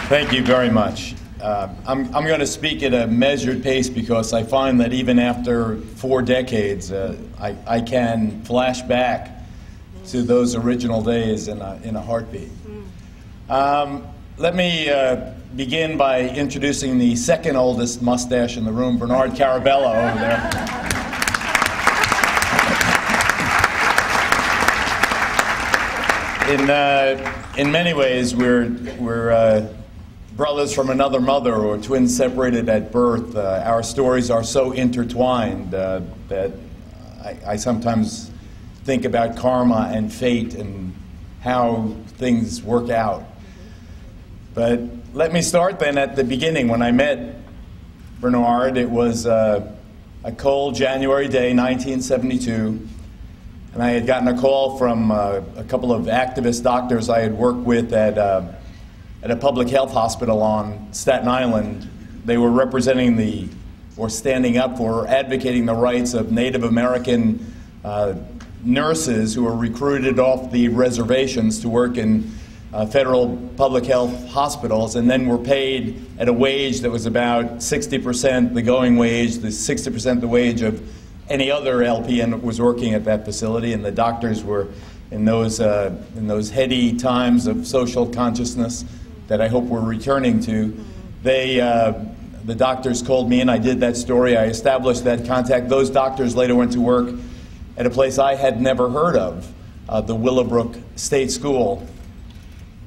Thank you very much. I'm going to speak at a measured pace because I find that even after 4 decades, I can flash back to those original days in a heartbeat. Let me begin by introducing the second oldest mustache in the room, Bernard Carabello over there. In many ways, we're brothers from another mother or twins separated at birth. Our stories are so intertwined that I sometimes think about karma and fate and how things work out. But let me start then at the beginning. When I met Bernard, it was a cold January day, 1972. And I had gotten a call from a couple of activist doctors I had worked with at a public health hospital on Staten Island. They were representing or standing up for, or advocating the rights of Native American nurses who were recruited off the reservations to work in federal public health hospitals, and then were paid at a wage that was about 60% the going wage, the 60% the wage of any other LPN that was working at that facility. And the doctors were in those heady times of social consciousness that I hope we're returning to. The doctors called me, and I did that story. I established that contact. Those doctors later went to work at a place I had never heard of, the Willowbrook State School.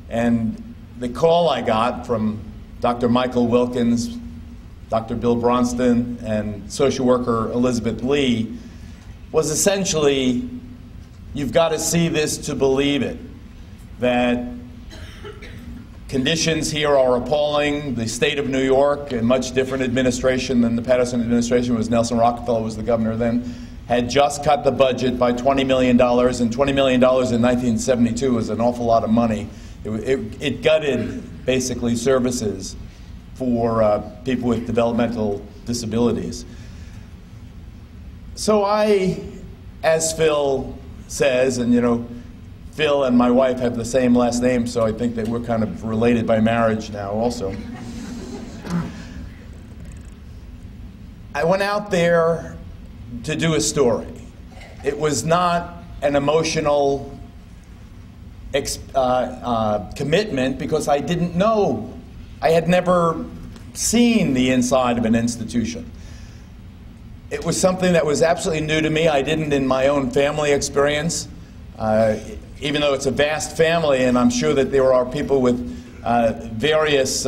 And the call I got from Dr. Michael Wilkins, Dr. Bill Bronston, and social worker Elizabeth Lee was essentially, you've got to see this to believe it, that conditions here are appalling. The state of New York, a much different administration than the Patterson administration, was Nelson Rockefeller was the governor then, had just cut the budget by $20 million, and $20 million in 1972 was an awful lot of money. It gutted, basically, services for people with developmental disabilities. So I, as Phil says, and you know, Phil and my wife have the same last name, so I think that we're kind of related by marriage now also. I went out there to do a story. It was not an emotional commitment because I didn't know. I had never seen the inside of an institution. It was something that was absolutely new to me. I didn't in my own family experience. Even though it's a vast family, and I'm sure that there are people with various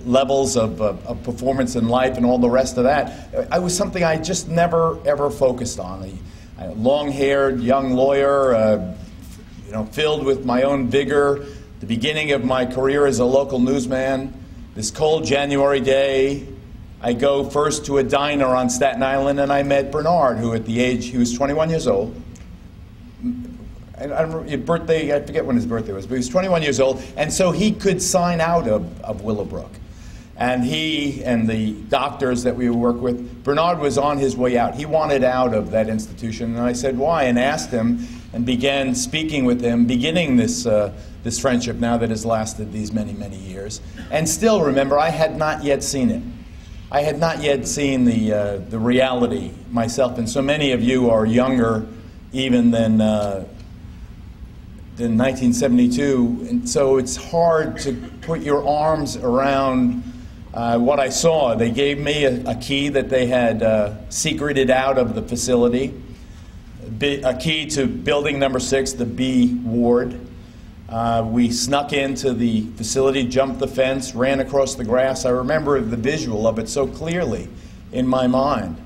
levels of performance in life and all the rest of that, it was something I just never, ever focused on. A long-haired young lawyer, filled with my own vigor, the beginning of my career as a local newsman. This cold January day, I go first to a diner on Staten Island, and I met Bernard, who at the age, he was 21 years old. I forget when his birthday was, but he was 21 years old, and so he could sign out of Willowbrook. And he and the doctors that we work with, Bernard was on his way out. He wanted out of that institution, and I said, why? And asked him, and began speaking with him, beginning this friendship now that has lasted these many, many years. And still, remember, I had not yet seen it. I had not yet seen the reality myself, and so many of you are younger even than 1972, and so it's hard to put your arms around what I saw. They gave me a key that they had secreted out of the facility, a key to building number 6, the B ward. We snuck into the facility, jumped the fence, ran across the grass. I remember the visual of it so clearly in my mind.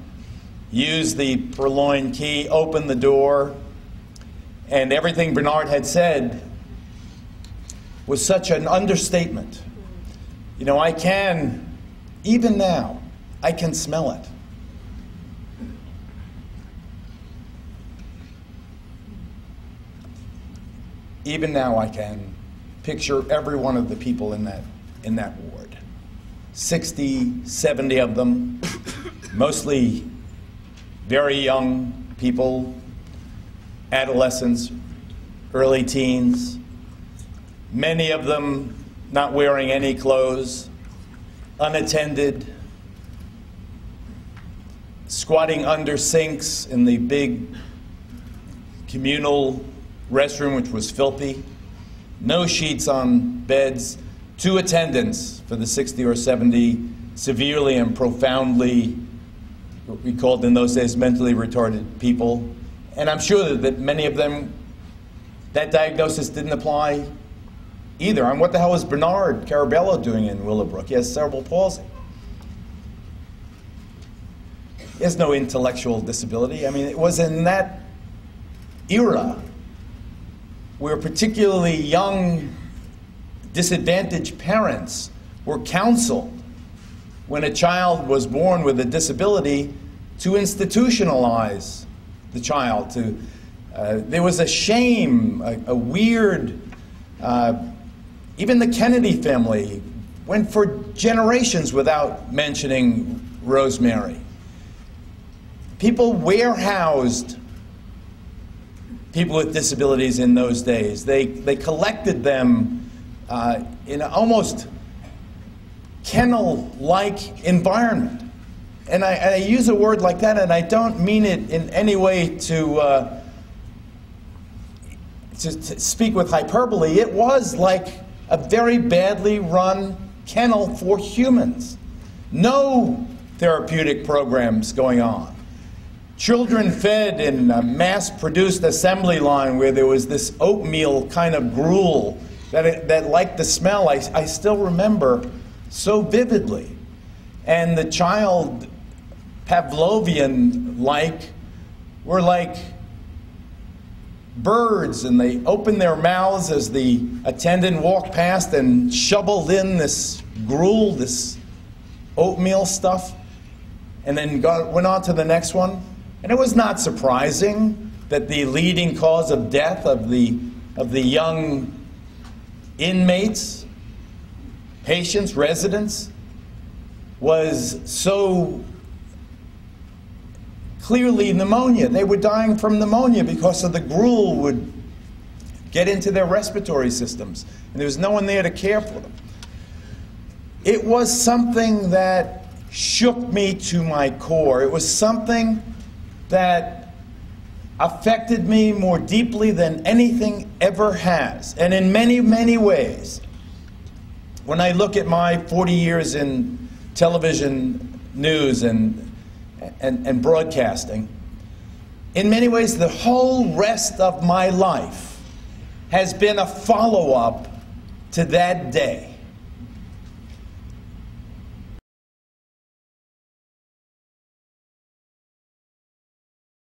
Used the purloined key, opened the door, and everything Bernard had said was such an understatement. You know, I can, even now, I can smell it. Even now I can picture every one of the people in that ward. 60, 70 of them, mostly very young people, adolescents, early teens, many of them not wearing any clothes, unattended, squatting under sinks in the big communal restroom, which was filthy, no sheets on beds, 2 attendants for the 60 or 70 severely and profoundly, what we called in those days, mentally retarded people. And I'm sure that many of them, that diagnosis didn't apply either. And what the hell is Bernard Carabello doing in Willowbrook? He has cerebral palsy. He has no intellectual disability. I mean, it was in that era where particularly young, disadvantaged parents were counseled when a child was born with a disability to institutionalize the child. There was a shame, a weird, even the Kennedy family went for generations without mentioning Rosemary. People warehoused people with disabilities in those days. They collected them in an almost kennel-like environment. And I use a word like that, and I don't mean it in any way to speak with hyperbole. It was like a very badly run kennel for humans. No therapeutic programs going on. Children fed in a mass-produced assembly line where there was this oatmeal kind of gruel that liked the smell. I still remember so vividly. And the child, Pavlovian-like, were like birds, and they opened their mouths as the attendant walked past and shoveled in this gruel, this oatmeal stuff, and then went on to the next one. And it was not surprising that the leading cause of death of the young inmates, patients, residents, was so clearly pneumonia. They were dying from pneumonia because of the gruel would get into their respiratory systems, and there was no one there to care for them. It was something that shook me to my core. It was something that affected me more deeply than anything ever has. And in many, many ways, when I look at my 40 years in television news and broadcasting, in many ways the whole rest of my life has been a follow-up to that day.